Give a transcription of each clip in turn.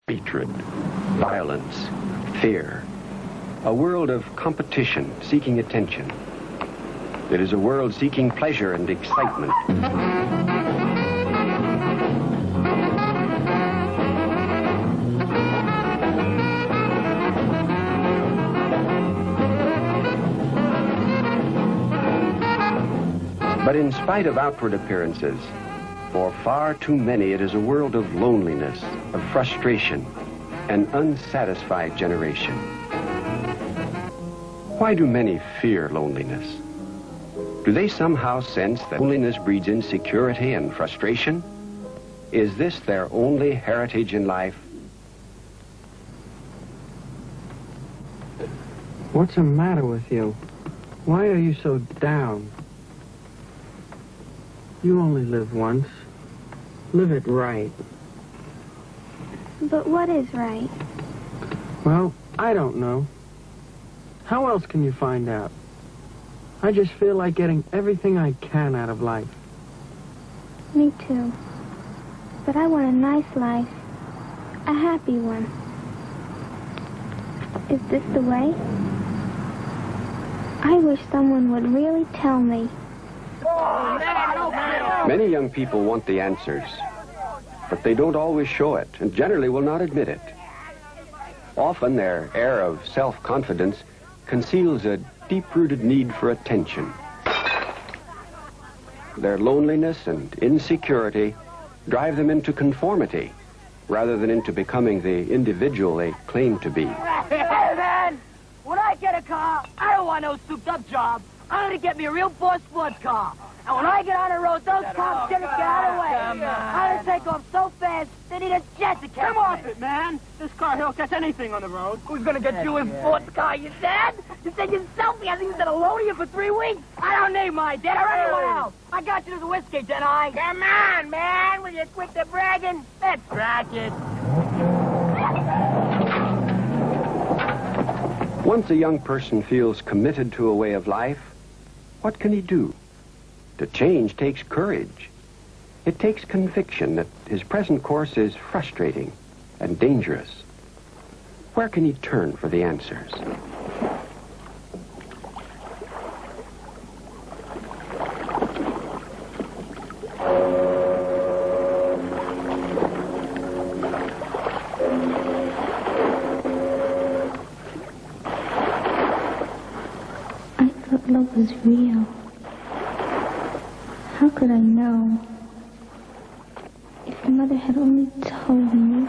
Hatred, violence, fear. A world of competition, seeking attention. It is a world seeking pleasure and excitement. But in spite of outward appearances, for far too many it is a world of loneliness, of frustration, an unsatisfied generation. Why do many fear loneliness? Do they somehow sense that loneliness breeds insecurity and frustration? Is this their only heritage in life? What's the matter with you? Why are you so down? You only live once. Live it right. But what is right? Well, I don't know. How else can you find out? I just feel like getting everything I can out of life. Me too. But I want a nice life. A happy one. Is this the way? I wish someone would really tell me. Many young people want the answers, but they don't always show it, and generally will not admit it. Often their air of self-confidence conceals a deep-rooted need for attention. Their loneliness and insecurity drive them into conformity, rather than into becoming the individual they claim to be. Hey, man! When I get a car, I don't want no souped-up job. I'm gonna get me a real Ford sports car. And when I get on the road, those cops get out of the way. I'm gonna take off so fast, they need a jet to catch me. Come off it, man. This car, he'll catch anything on the road. Who's gonna get you in sports car, you said? You said yourself he hasn't been alone here for 3 weeks. I don't need my dad or anyone else. I got you to the whiskey, didn't I? Come on, man. Will you quit the bragging? Let's crack it. Once a young person feels committed to a way of life, what can he do? To change takes courage. It takes conviction that his present course is frustrating and dangerous. Where can he turn for the answers? I thought love was real. How could I know? If Mother had only told me.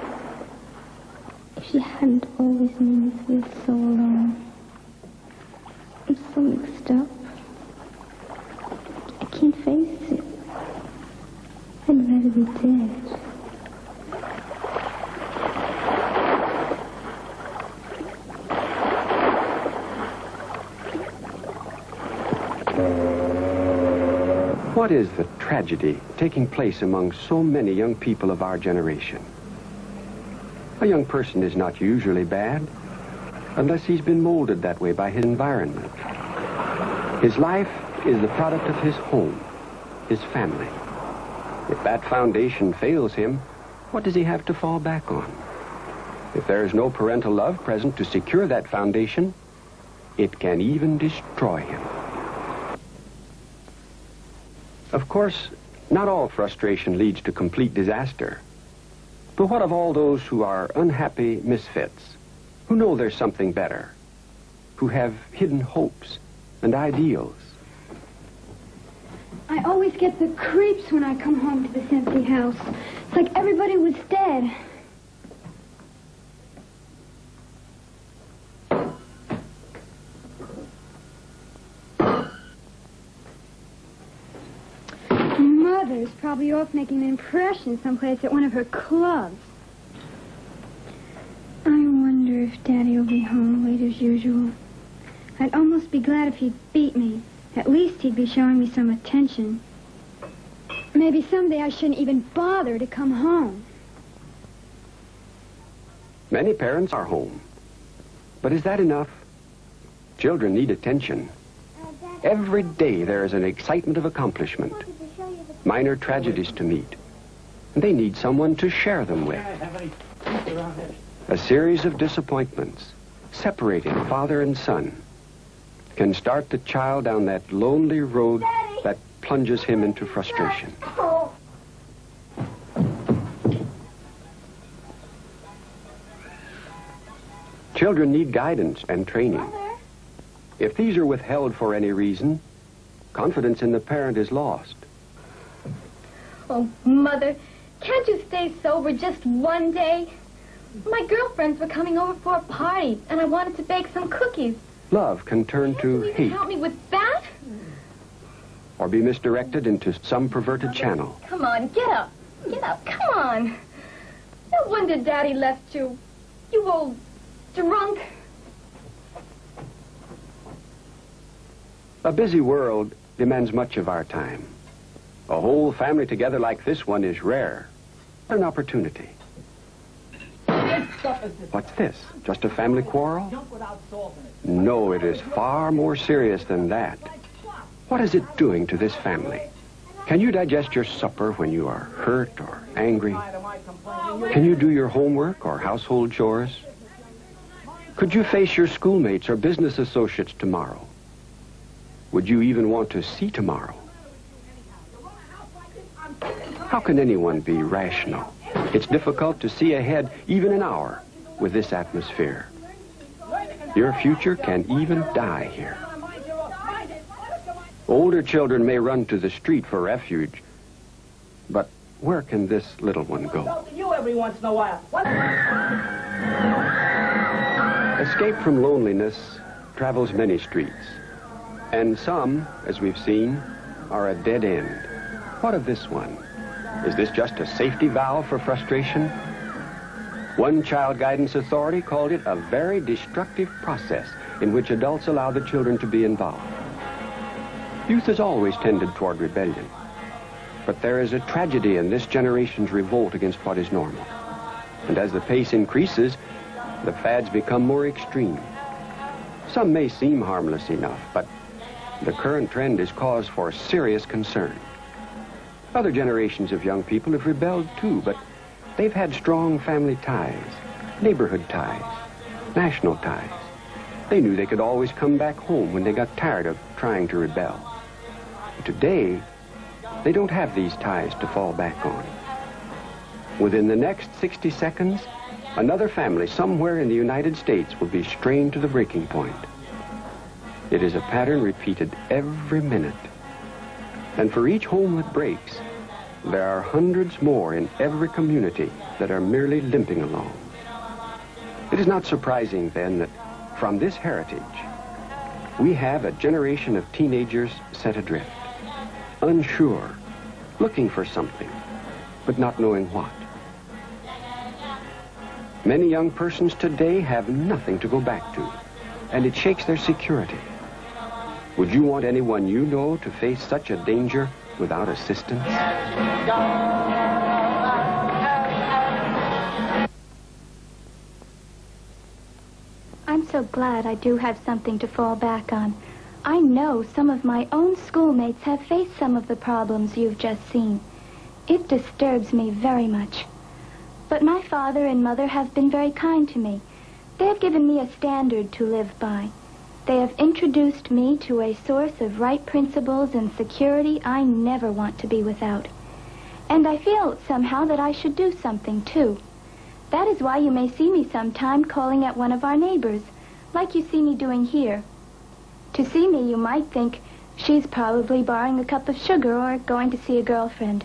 If she hadn't always made me feel so alone. I'm so mixed up. I can't face it. I'd rather be dead. What is the tragedy taking place among so many young people of our generation? A young person is not usually bad unless he's been molded that way by his environment. His life is the product of his home, his family. If that foundation fails him, what does he have to fall back on? If there is no parental love present to secure that foundation, it can even destroy him. Of course, not all frustration leads to complete disaster. But what of all those who are unhappy misfits, who know there's something better, who have hidden hopes and ideals? I always get the creeps when I come home to this empty house. It's like everybody was dead. Mother's probably off making an impression someplace at one of her clubs. I wonder if Daddy will be home late as usual. I'd almost be glad if he'd beat me. At least he'd be showing me some attention. Maybe someday I shouldn't even bother to come home. Many parents are home. But is that enough? Children need attention. Every day there is an excitement of accomplishment. Minor tragedies to meet. And they need someone to share them with. A series of disappointments, separating father and son, can start the child down that lonely road that plunges him into frustration. Children need guidance and training. If these are withheld for any reason, confidence in the parent is lost. Oh, Mother, can't you stay sober just one day? My girlfriends were coming over for a party, and I wanted to bake some cookies. Love can turn to Can you hate help me with that? or be misdirected into some perverted channel. Come on, get up. Get up, come on. No wonder Daddy left you. You old drunk. A busy world demands much of our time. A whole family together like this one is rare. An opportunity. What's this? Just a family quarrel? No, it is far more serious than that. What is it doing to this family? Can you digest your supper when you are hurt or angry? Can you do your homework or household chores? Could you face your schoolmates or business associates tomorrow? Would you even want to see tomorrow? How can anyone be rational? It's difficult to see ahead even an hour with this atmosphere. Your future can even die here. Older children may run to the street for refuge, but where can this little one go? You every once in a while. Escape from loneliness travels many streets, and some, as we've seen, are a dead end. What of this one? Is this just a safety valve for frustration? One child guidance authority called it a very destructive process in which adults allow the children to be involved. Youth has always tended toward rebellion, but there is a tragedy in this generation's revolt against what is normal. And as the pace increases, the fads become more extreme. Some may seem harmless enough, but the current trend is cause for serious concern. Other generations of young people have rebelled too, but they've had strong family ties, neighborhood ties, national ties. They knew they could always come back home when they got tired of trying to rebel. Today, they don't have these ties to fall back on. Within the next 60 seconds, another family somewhere in the United States will be strained to the breaking point. It is a pattern repeated every minute. And for each home that breaks, there are hundreds more in every community that are merely limping along. It is not surprising, then, that from this heritage, we have a generation of teenagers set adrift, unsure, looking for something, but not knowing what. Many young persons today have nothing to go back to, and it shakes their security. Would you want anyone you know to face such a danger without assistance? I'm so glad I do have something to fall back on. I know some of my own schoolmates have faced some of the problems you've just seen. It disturbs me very much. But my father and mother have been very kind to me. They have given me a standard to live by. They have introduced me to a source of right principles and security I never want to be without. And I feel somehow that I should do something, too. That is why you may see me sometime calling at one of our neighbors, like you see me doing here. To see me, you might think she's probably borrowing a cup of sugar or going to see a girlfriend.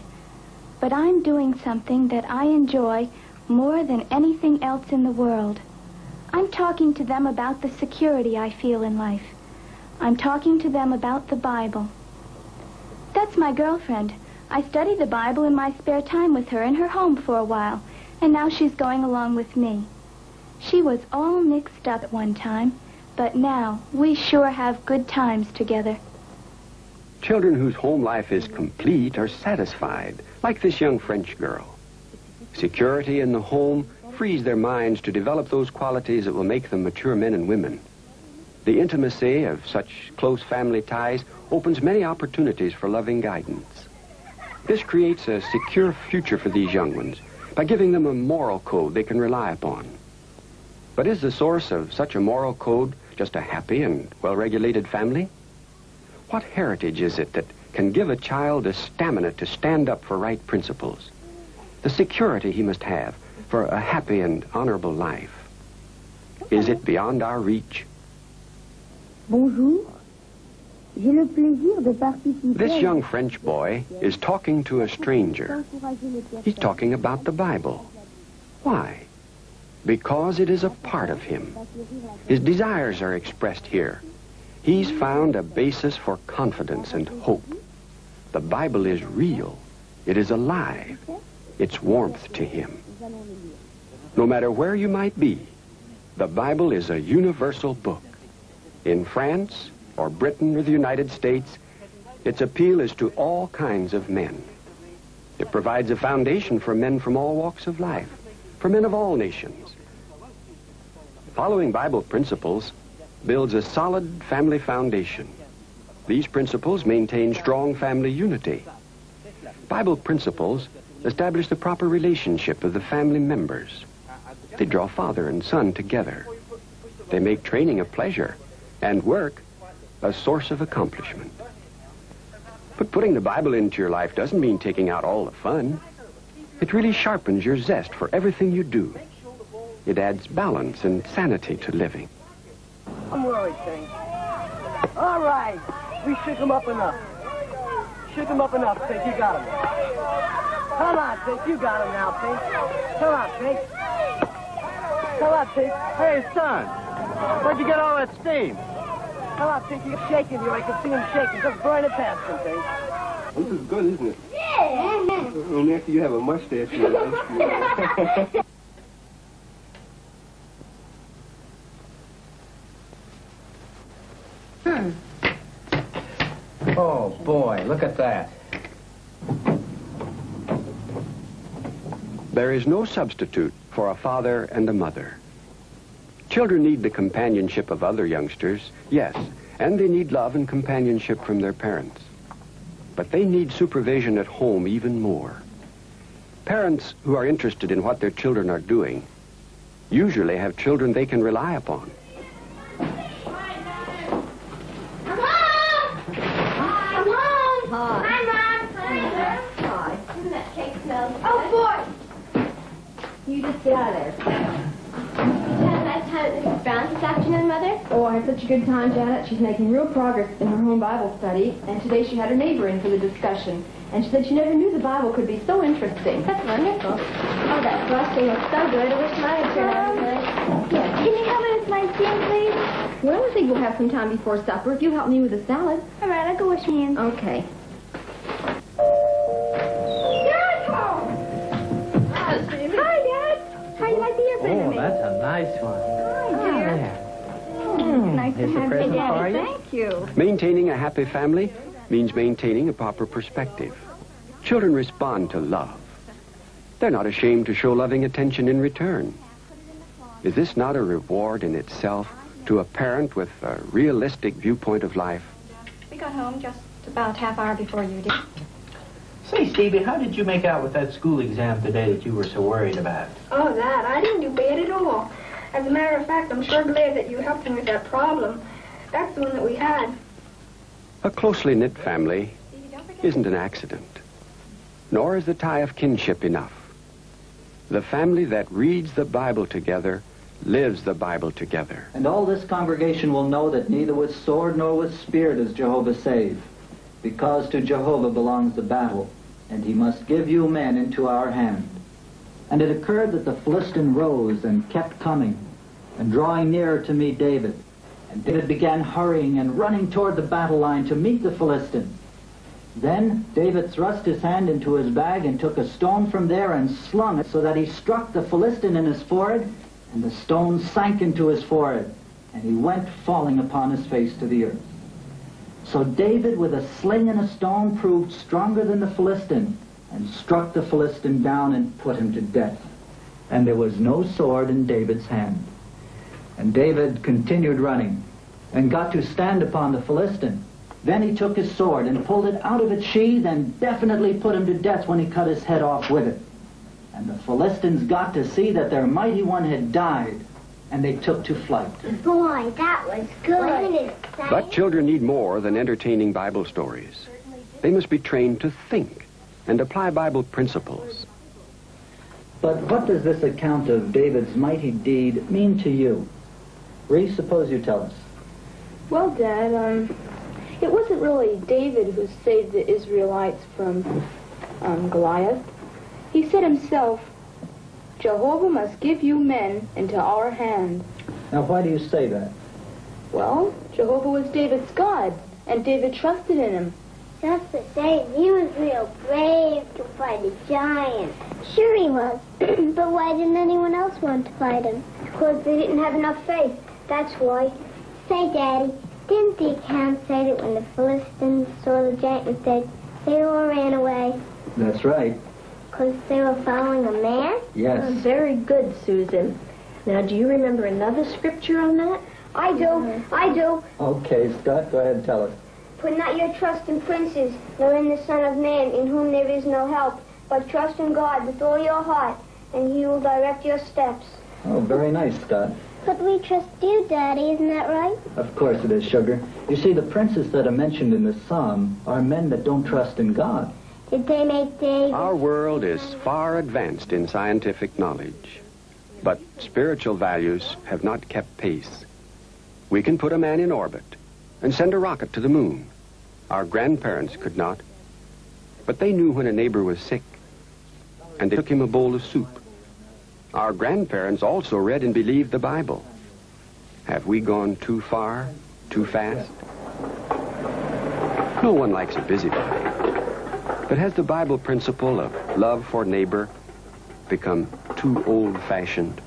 But I'm doing something that I enjoy more than anything else in the world. I'm talking to them about the security I feel in life. I'm talking to them about the Bible. That's my girlfriend. I study the Bible in my spare time with her in her home for a while, and now she's going along with me. She was all mixed up at one time, but now we sure have good times together. Children whose home life is complete are satisfied, like this young French girl. Security in the home frees their minds to develop those qualities that will make them mature men and women. The intimacy of such close family ties opens many opportunities for loving guidance. This creates a secure future for these young ones, by giving them a moral code they can rely upon. But is the source of such a moral code just a happy and well-regulated family? What heritage is it that can give a child the stamina to stand up for right principles, the security he must have for a happy and honorable life? Is it beyond our reach? Bonjour. J'ai le plaisir de participer. This young French boy is talking to a stranger. He's talking about the Bible. Why? Because it is a part of him. His desires are expressed here. He's found a basis for confidence and hope. The Bible is real. It is alive. It's warmth to him. No matter where you might be, the Bible is a universal book. In France, or Britain, or the United States, its appeal is to all kinds of men. It provides a foundation for men from all walks of life, for men of all nations. Following Bible principles builds a solid family foundation. These principles maintain strong family unity. Bible principles establish the proper relationship of the family members. They draw father and son together. They make training a pleasure and work a source of accomplishment. But putting the Bible into your life doesn't mean taking out all the fun. It really sharpens your zest for everything you do. It adds balance and sanity to living. I'm worried, Pink. All right. We shook him up enough. Shook him up enough, Pink. You got him. Come on, Pink. You got him now, Pink. Come on, Pink. Come on, Pink. Hey, son. Where'd you get all that steam? Come on, Pink. You're shaking here. I can see him shaking. Just burn it past him, Pink. This is good, isn't it? Yeah. Only after you have a mustache. Oh, boy, look at that. There is no substitute for a father and a mother. Children need the companionship of other youngsters, yes, and they need love and companionship from their parents. But they need supervision at home even more. Parents who are interested in what their children are doing usually have children they can rely upon. You just get out of there. Did you have a nice time at Mrs. Brown's this afternoon, Mother? Oh, I had such a good time, Janet. She's making real progress in her home Bible study, and today she had her neighbor in for the discussion. And she said she never knew the Bible could be so interesting. That's wonderful. Oh, that frosting looks so good. I wish mine had turned out good. Yes. Can you help me with my steam, please? Well, I think we'll have some time before supper if you help me with the salad. All right, I'll go wash my hands. Okay. How do you like the airplane I Oh, made? that's a nice one. Hi, dear. Nice to Here's a have you, present for Daddy. you. Thank you. Maintaining a happy family means maintaining a proper perspective. Children respond to love. They're not ashamed to show loving attention in return. Is this not a reward in itself to a parent with a realistic viewpoint of life? We got home just about half hour before you did. Say, Stevie, how did you make out with that school exam today that you were so worried about? Oh, that? I didn't do bad at all. As a matter of fact, I'm sure glad that you helped me with that problem. That's the one that we had. A closely knit family isn't an accident, nor is the tie of kinship enough. The family that reads the Bible together lives the Bible together. And all this congregation will know that neither with sword nor with spear does Jehovah save, because to Jehovah belongs the battle, and he must give you men into our hand. And it occurred that the Philistine rose and kept coming, and drawing nearer to meet David. And David began hurrying and running toward the battle line to meet the Philistine. Then David thrust his hand into his bag and took a stone from there and slung it so that he struck the Philistine in his forehead, and the stone sank into his forehead, and he went falling upon his face to the earth. So David, with a sling and a stone, proved stronger than the Philistine, and struck the Philistine down and put him to death. And there was no sword in David's hand. And David continued running, and got to stand upon the Philistine. Then he took his sword and pulled it out of its sheath, and definitely put him to death when he cut his head off with it. And the Philistines got to see that their mighty one had died, and they took to flight. Boy, that was good. Wasn't it exciting? But children need more than entertaining Bible stories. They must be trained to think and apply Bible principles. But what does this account of David's mighty deed mean to you? Reese, suppose you tell us. Well, Dad, it wasn't really David who saved the Israelites from Goliath. He said himself, Jehovah must give you men into our hand. Now, why do you say that? Well, Jehovah was David's God, and David trusted in him. Just the same, he was real brave to fight a giant. Sure he was. But why didn't anyone else want to fight him? Because they didn't have enough faith. That's why. Say, Daddy, didn't the account say that when the Philistines saw the giant was dead, they all ran away? That's right. Because they were following a man? Yes. Very good, Susan. Now, do you remember another scripture on that? I do. Okay, Scott, go ahead and tell us. Put not your trust in princes, nor in the Son of Man, in whom there is no help, but trust in God with all your heart, and he will direct your steps. Oh, very nice, Scott. But we trust you, Daddy, isn't that right? Of course it is, Sugar. You see, the princes that are mentioned in the psalm are men that don't trust in God. Did they make David? Our world is far advanced in scientific knowledge, but spiritual values have not kept pace. We can put a man in orbit and send a rocket to the moon. Our grandparents could not, but they knew when a neighbor was sick, and they took him a bowl of soup. Our grandparents also read and believed the Bible. Have we gone too far, too fast? No one likes a busybody. But has the Bible principle of love for neighbor become too old-fashioned?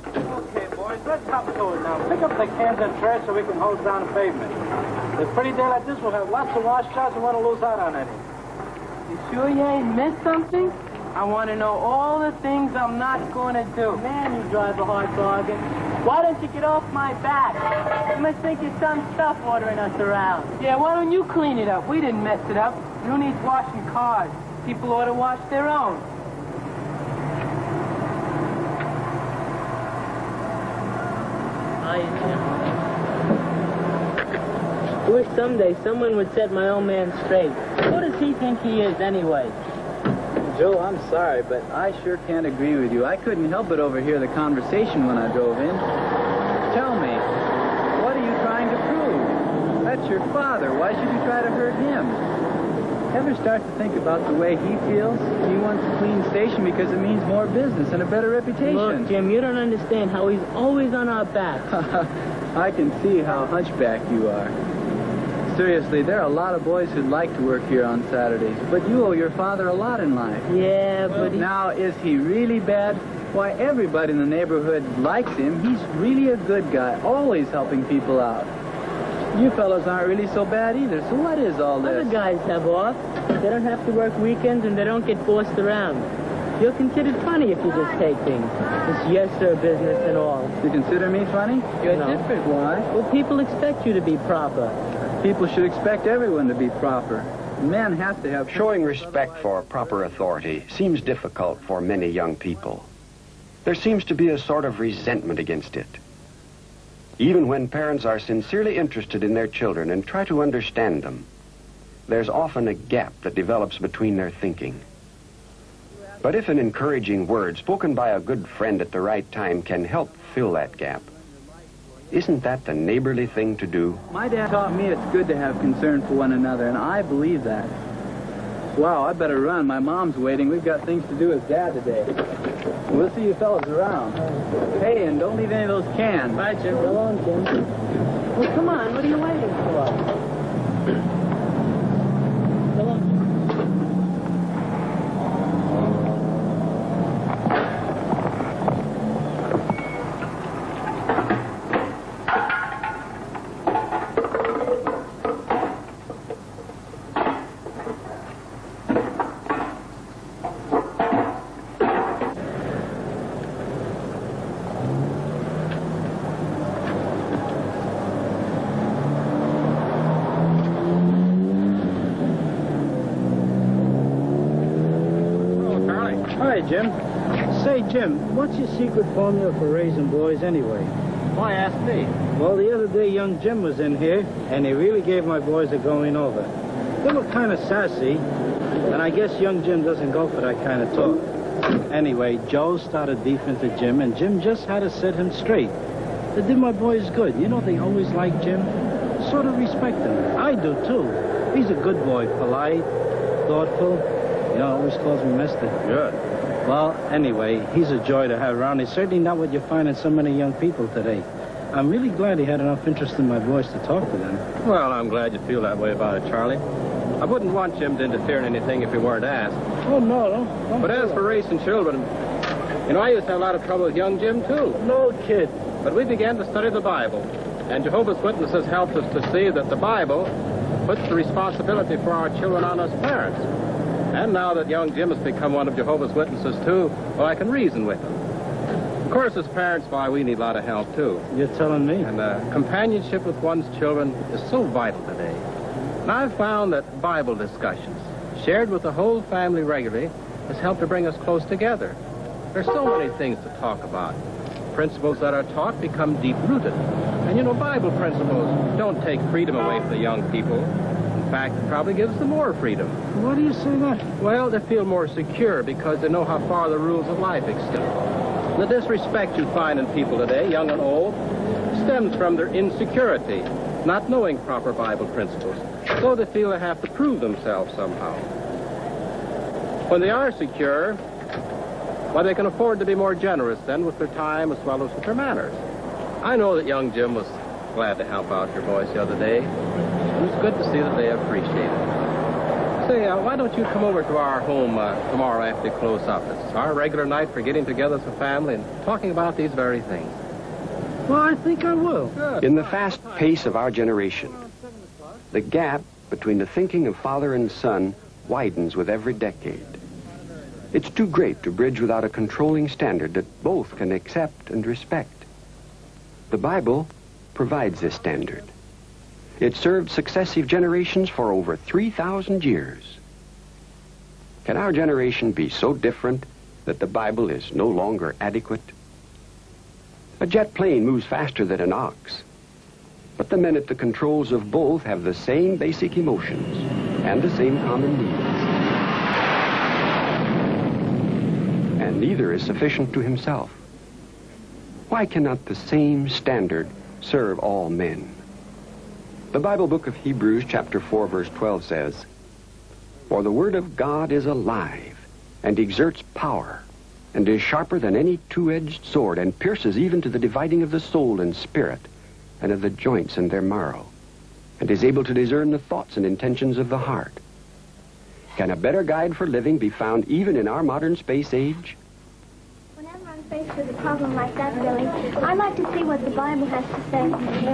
Okay, boys, let's hop to it now. Pick up the cans and trash so we can hose down the pavement. A pretty day like this, we'll have lots of wash jobs and want to lose out on any. You sure you ain't missed something? I want to know all the things I'm not going to do. Man, you drive a hard bargain. Why don't you get off my back? You must think you're some stuff ordering us around. Yeah, why don't you clean it up? We didn't mess it up. You need washing cars. People ought to wash their own. I wish someday someone would set my old man straight. Who does he think he is, anyway? Joe, I'm sorry, but I sure can't agree with you. I couldn't help but overhear the conversation when I drove in. Tell me, what are you trying to prove? That's your father. Why should you try to hurt him? Ever start to think about the way he feels? He wants a clean station because it means more business and a better reputation. Look, Jim, you don't understand how he's always on our backs. I can see how hunchback you are. Seriously, there are a lot of boys who'd like to work here on Saturdays, but you owe your father a lot in life. Yeah, but Now, is he really bad? Why, everybody in the neighborhood likes him. He's really a good guy, always helping people out. You fellows aren't really so bad either, so what is all this? Other guys have off. They don't have to work weekends, and they don't get bossed around. You're considered funny if you just take things. It's yes, sir business and all. You consider me funny? You're No. different. Why? Well, people expect you to be proper. People should expect everyone to be proper. Men have to have... Showing respect for proper authority seems difficult for many young people. There seems to be a sort of resentment against it. Even when parents are sincerely interested in their children and try to understand them, there's often a gap that develops between their thinking. But if an encouraging word spoken by a good friend at the right time can help fill that gap, isn't that the neighborly thing to do? My dad taught me it's good to have concern for one another, and I believe that. Wow, I better run. My mom's waiting. We've got things to do with Dad today. We'll see you fellas around. Hey, and don't leave any of those cans. Bye, Jim. So long, Jim. Well, come on. What are you waiting for? So long. Hi, Jim. Say, Jim, what's your secret formula for raising boys anyway? Why ask me? Well, the other day, young Jim was in here, and he really gave my boys a going over. They were kind of sassy, and I guess young Jim doesn't go for that kind of talk. Anyway, Joe started beefing to Jim, and Jim just had to set him straight. They did my boys good. You know, they always liked Jim. Sort of respect him. I do, too. He's a good boy, polite, thoughtful. You know, always calls me mister. Good. Well, anyway, he's a joy to have around. He's certainly not what you find in so many young people today. I'm really glad he had enough interest in my boys to talk to them. Well, I'm glad you feel that way about it, Charlie. I wouldn't want Jim to interfere in anything if he weren't asked. Oh, no. But as for raising children, you know, I used to have a lot of trouble with young Jim, too. No kid. But we began to study the Bible, and Jehovah's Witnesses helped us to see that the Bible puts the responsibility for our children on us parents. And now that young Jim has become one of Jehovah's Witnesses, too, well, I can reason with him. Of course, as parents, why, we need a lot of help, too. You're telling me? And companionship with one's children is so vital today. And I've found that Bible discussions, shared with the whole family regularly, has helped to bring us close together. There's so many things to talk about. Principles that are taught become deep-rooted. And, you know, Bible principles don't take freedom away from the young people. In fact, it probably gives them more freedom. Why do you say that? Well, they feel more secure because they know how far the rules of life extend. The disrespect you find in people today, young and old, stems from their insecurity, not knowing proper Bible principles, so they feel they have to prove themselves somehow. When they are secure, well, they can afford to be more generous then with their time as well as with their manners. I know that young Jim was glad to help out your boys the other day. It was good to see that they appreciate it. Say, why don't you come over to our home tomorrow after you close up? It's our regular night for getting together as a family and talking about these very things. Well, I think I will. Good. In the fast pace of our generation, the gap between the thinking of father and son widens with every decade. It's too great to bridge without a controlling standard that both can accept and respect. The Bible provides this standard. It served successive generations for over 3,000 years. Can our generation be so different that the Bible is no longer adequate? A jet plane moves faster than an ox, but the men at the controls of both have the same basic emotions and the same common needs. And neither is sufficient to himself. Why cannot the same standard serve all men? The Bible book of Hebrews, chapter 4, verse 12 says, "For the word of God is alive, and exerts power, and is sharper than any two-edged sword, and pierces even to the dividing of the soul and spirit, and of the joints and their marrow, and is able to discern the thoughts and intentions of the heart." Can a better guide for living be found even in our modern space age? Whenever I'm faced with a problem like that, Billy, I like to see what the Bible has to say.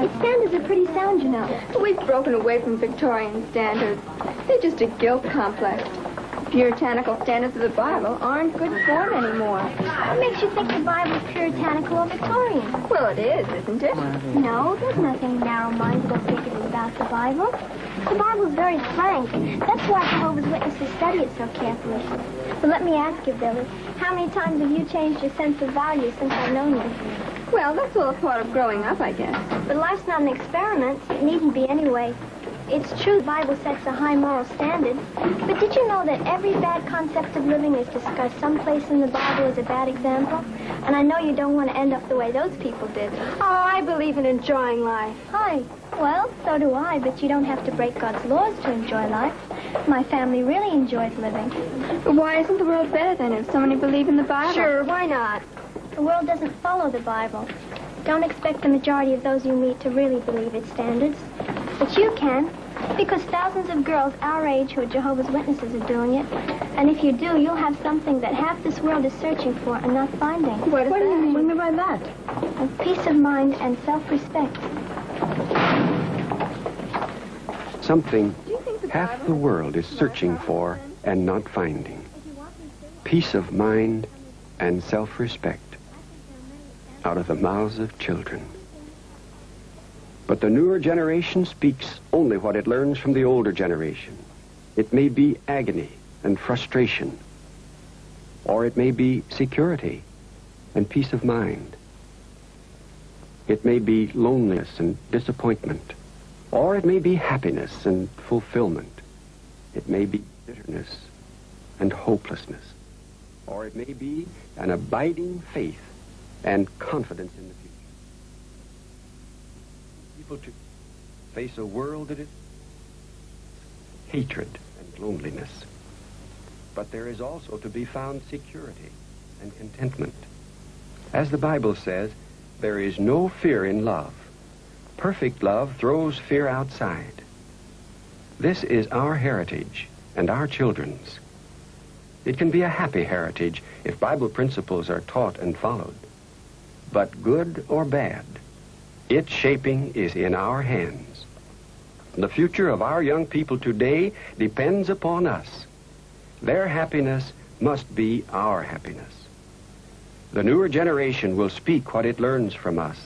Its standards are pretty sound, you know. We've broken away from Victorian standards. They're just a guilt complex. Puritanical standards of the Bible aren't good form anymore. What makes you think the Bible's puritanical or Victorian? Well, it is, isn't it? No, there's nothing narrow-minded or bigoted about the Bible. The Bible's very frank. That's why Jehovah's Witnesses study it so carefully. But let me ask you, Billy, how many times have you changed your sense of value since I've known you? Well, that's all a part of growing up, I guess. But life's not an experiment. It needn't be anyway. It's true the Bible sets a high moral standard, but did you know that every bad concept of living is discussed someplace in the Bible as a bad example? And I know you don't want to end up the way those people did. Oh, I believe in enjoying life. Hi. Well, so do I, but you don't have to break God's laws to enjoy life. My family really enjoys living. But why isn't the world better then if so many believe in the Bible? Sure, why not? The world doesn't follow the Bible. Don't expect the majority of those you meet to really believe its standards. But you can, because thousands of girls our age who are Jehovah's Witnesses are doing it. And if you do, you'll have something that half this world is searching for and not finding. What do you mean by that? A peace of mind and self-respect. Something half the world is searching for and not finding. Peace of mind and self-respect out of the mouths of children. But the newer generation speaks only what it learns from the older generation. It may be agony and frustration, or it may be security and peace of mind. It may be loneliness and disappointment, or it may be happiness and fulfillment. It may be bitterness and hopelessness, or it may be an abiding faith and confidence in the future. People to face a world that is hatred and loneliness. But there is also to be found security and contentment. As the Bible says, there is no fear in love. Perfect love throws fear outside. This is our heritage and our children's. It can be a happy heritage if Bible principles are taught and followed. But good or bad, its shaping is in our hands. The future of our young people today depends upon us. Their happiness must be our happiness. The newer generation will speak what it learns from us.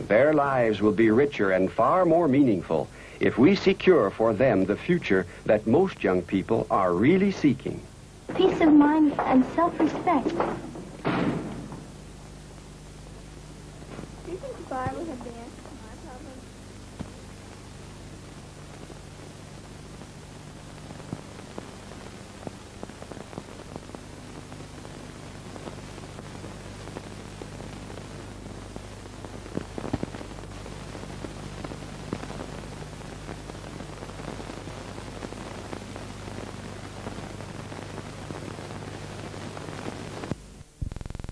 Their lives will be richer and far more meaningful if we secure for them the future that most young people are really seeking. Peace of mind and self-respect.